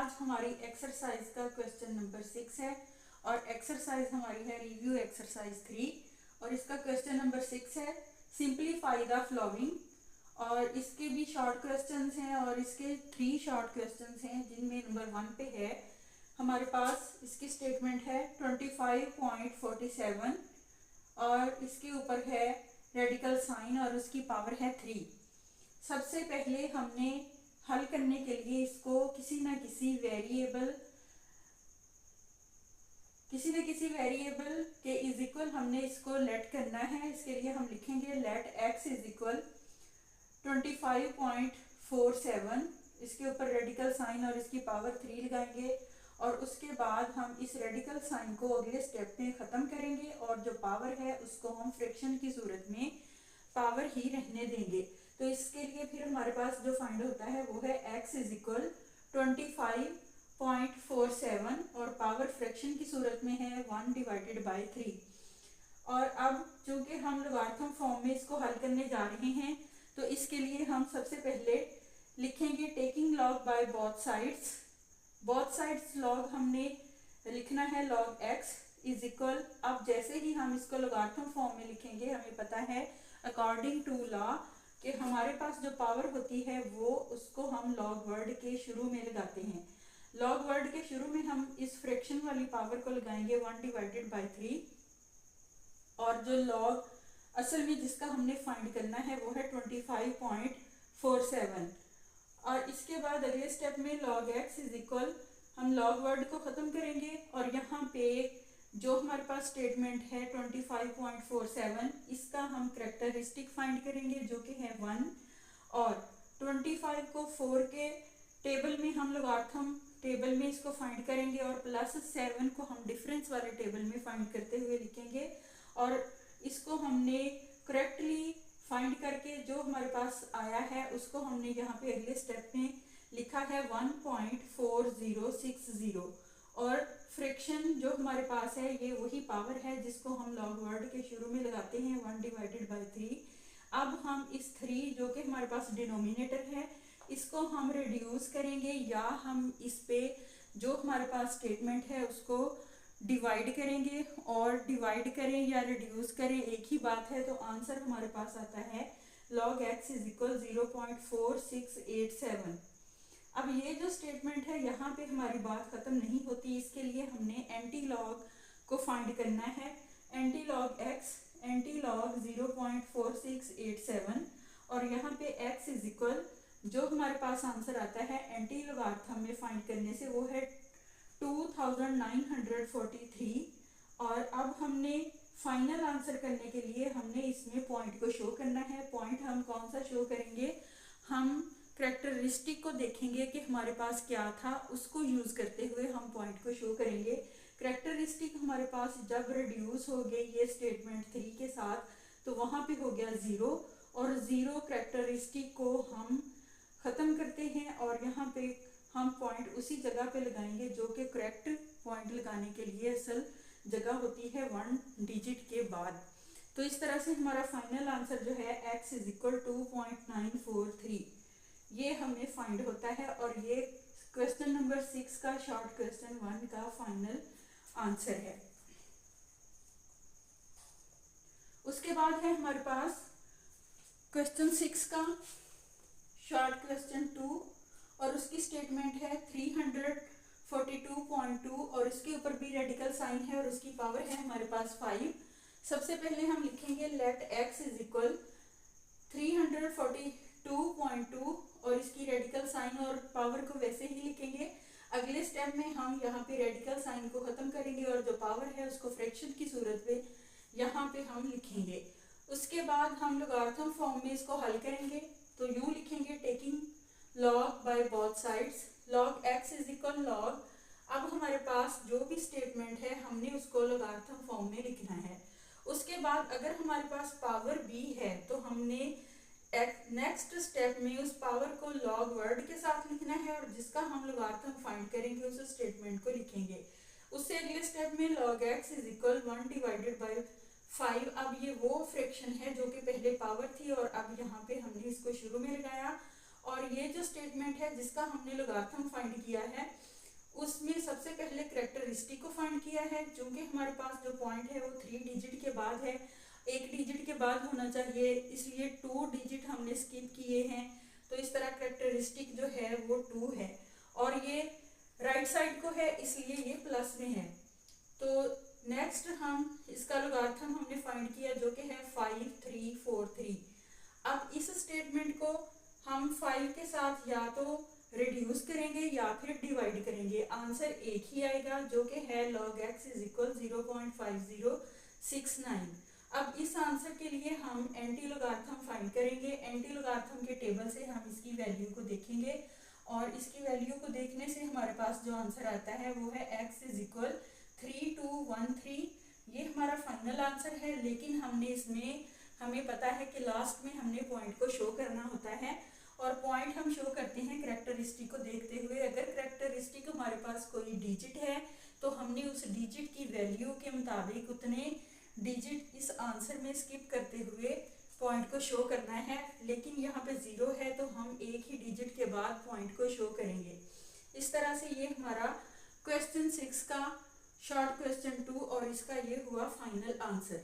आज हमारी एक्सरसाइज का क्वेश्चन नंबर 6 है और एक्सरसाइज हमारी है रिव्यू एक्सरसाइज 3 और इसका क्वेश्चन नंबर 6 है सिंप्लीफाई द फ्लोइंग। और इसके भी शॉर्ट क्वेश्चंस हैं और इसके 3 शॉर्ट क्वेश्चंस हैं जिनमें नंबर 1 पे है हमारे पास इसकी स्टेटमेंट है 25.47 और इसके ऊपर है रेडिकल साइन और उसकी पावर है 3। सबसे पहले हमने हल करने के लिए इसको किसी न किसी वेरिएबल के इज इक्वल हमने इसको लेट करना है। इसके लिए हम लिखेंगे लेट x इज इक्वल 25.47, इसके ऊपर रेडिकल साइन और इसकी पावर 3 लगाएंगे और उसके बाद हम इस रेडिकल साइन को अगले स्टेप में ख़त्म करेंगे और जो पावर है उसको हम फ्रैक्शन की सूरत में पावर ही रहने देंगे। तो इसके लिए फिर हमारे पास जो फाइंड होता है वो है x इज इक्वल 25.47 और पावर फ्रैक्शन की सूरत में है 1/3। और अब चूंकि हम लोगारिथम फॉर्म में इसको हल करने जा रहे हैं तो इसके लिए हम सबसे पहले लिखेंगे taking log by both sides log हमने लिखना है लॉग x इज इक्वल। अब जैसे ही हम इसको लोगारिथम फॉर्म में लिखेंगे हमें पता है अकॉर्डिंग टू लॉ कि हमारे पास जो पावर होती है वो उसको हम लॉग वर्ड के शुरू में लगाते हैं। लॉग वर्ड के शुरू में हम इस फ्रैक्शन वाली पावर को लगाएंगे 1/3 और जो लॉग असल में जिसका हमने फाइंड करना है वो है 25.47। और इसके बाद अगले स्टेप में लॉग x इज इक्वल हम लॉग वर्ड को ख़त्म करेंगे और यहाँ पे जो हमारे पास स्टेटमेंट है 25.47 इसका हम करेक्टरिस्टिक फाइंड करेंगे जो कि है 1 और 25 को 4 के टेबल में हम लोगारिथम टेबल में इसको फाइंड करेंगे और +7 को हम डिफरेंस वाले टेबल में फाइंड करते हुए लिखेंगे और इसको हमने करेक्टली फाइंड करके जो हमारे पास आया है उसको हमने यहाँ पे अगले स्टेप में लिखा है 1.4060 और फ्रैक्शन जो हमारे पास है ये वही पावर है जिसको हम लॉग वर्ड के शुरू में लगाते हैं 1/3। अब हम इस 3 जो कि हमारे पास डिनोमिनेटर है इसको हम रिड्यूस करेंगे या हम इस पे जो हमारे पास स्टेटमेंट है उसको डिवाइड करेंगे और डिवाइड करें या रिड्यूस करें एक ही बात है। तो आंसर हमारे पास आता है log x इज इक्वल 0.4687। अब ये जो स्टेटमेंट है यहाँ पे हमारी बात ख़त्म नहीं होती, इसके लिए हमने एंटी लॉग को फाइंड करना है। Anti log x anti log 0.4687 और यहाँ पे x इज इक्वल जो हमारे पास आंसर आता है एंटी लोगारिथम में फाइंड करने से वो है 2943। और अब हमने फाइनल आंसर करने के लिए हमने इसमें पॉइंट को शो करना है। पॉइंट हम कौन सा शो करेंगे, हम करेक्टरिस्टिक को देखेंगे कि हमारे पास क्या था, उसको यूज़ करते हुए हम पॉइंट को शो करेंगे। करेक्टरिस्टिक हमारे पास जब रिड्यूस हो गए ये स्टेटमेंट 3 के साथ तो वहाँ पे हो गया 0 और 0 करेक्टरिस्टिक को हम ख़त्म करते हैं और यहाँ पे हम पॉइंट उसी जगह पे लगाएंगे जो कि करेक्ट पॉइंट लगाने के लिए असल जगह होती है 1 डिजिट के बाद। तो इस तरह से हमारा फाइनल आंसर जो है x इज इक्वल 2.943 ये हमें फाइंड होता है और ये क्वेश्चन नंबर 6 का शॉर्ट क्वेश्चन 1 का फाइनल आंसर है। उसके बाद है हमारे पास क्वेश्चन 6 का शॉर्ट क्वेश्चन 2 और उसकी स्टेटमेंट है 342.2 और इसके ऊपर भी रेडिकल साइन है और उसकी पावर है हमारे पास 5। सबसे पहले हम लिखेंगे लेट x इज इक्वल 342.2 और इसकी रेडिकल साइन और पावर को वैसे ही लिखेंगे। अगले स्टेप में हम यहाँ पे रेडिकल साइन को ख़त्म करेंगे और जो पावर है उसको फ्रैक्शन की सूरत में यहाँ पे हम लिखेंगे। उसके बाद हम लोगारिथम फॉर्म में इसको हल करेंगे तो यूँ लिखेंगे taking log by both sides log x is equal log. अब हमारे पास जो भी स्टेटमेंट है हमने उसको लोगारिथम फॉर्म में लिखना है। उसके बाद अगर हमारे पास पावर b है तो हमने नेक्स्ट स्टेप में उस पावर को लॉग वर्ड के साथ लिखना है और जिसका हम लोगारिथम फाइंड करेंगे उस स्टेटमेंट को लिखेंगे। उससे अगले स्टेप में log x इज इक्वल 1/5। अब ये वो फ्रैक्शन है जो कि पहले पावर थी और अब यहाँ पे हमने इसको शुरू में लगाया और ये जो स्टेटमेंट है जिसका हमने लोगारिथम फाइंड किया है उसमें सबसे पहले कैरेक्टरिस्टिक को फाइंड किया है, क्योंकि हमारे पास जो पॉइंट है वो 3 डिजिट के बाद है, 1 डिजिट के बाद होना चाहिए, इसलिए 2 डिजिट हमने स्किप किए हैं। तो इस तरह कैरेक्टरिस्टिक जो है वो 2 है, और ये राइट साइड को है इसलिए ये प्लस में है। तो नेक्स्ट हम इसका लोगारिथम हमने फाइंड किया जो कि है 5343। अब इस स्टेटमेंट को हम 5 के साथ या तो रिड्यूस करेंगे या फिर डिवाइड करेंगे, आंसर एक ही आएगा जो कि है log x इज इक्वल 0.5069। अब इस आंसर के लिए हम एंटी लोगारिथम फाइंड करेंगे। एंटी लोगारिथम के टेबल से हम इसकी वैल्यू को देखेंगे, और इसकी वैल्यू को देखने से हमारे पास जो आंसर आता है वो है x इज इक्वल 3213। ये हमारा फाइनल आंसर है, लेकिन हमने इसमें हमें पता है कि लास्ट में हमने पॉइंट को शो करना होता है, और पॉइंट हम शो करते हैं कैरेक्टरिस्टिक को देखते हुए। अगर कैरेक्टरिस्टिक हमारे पास कोई डिजिट है तो हमने उस डिजिट की वैल्यू के मुताबिक उतने डिजिट इस आंसर में स्किप करते हुए पॉइंट को शो करना है। लेकिन यहाँ पे 0 है तो हम एक ही डिजिट के बाद पॉइंट को शो करेंगे। इस तरह से ये हमारा क्वेश्चन 6 का शॉर्ट क्वेश्चन 2 और इसका ये हुआ फाइनल आंसर।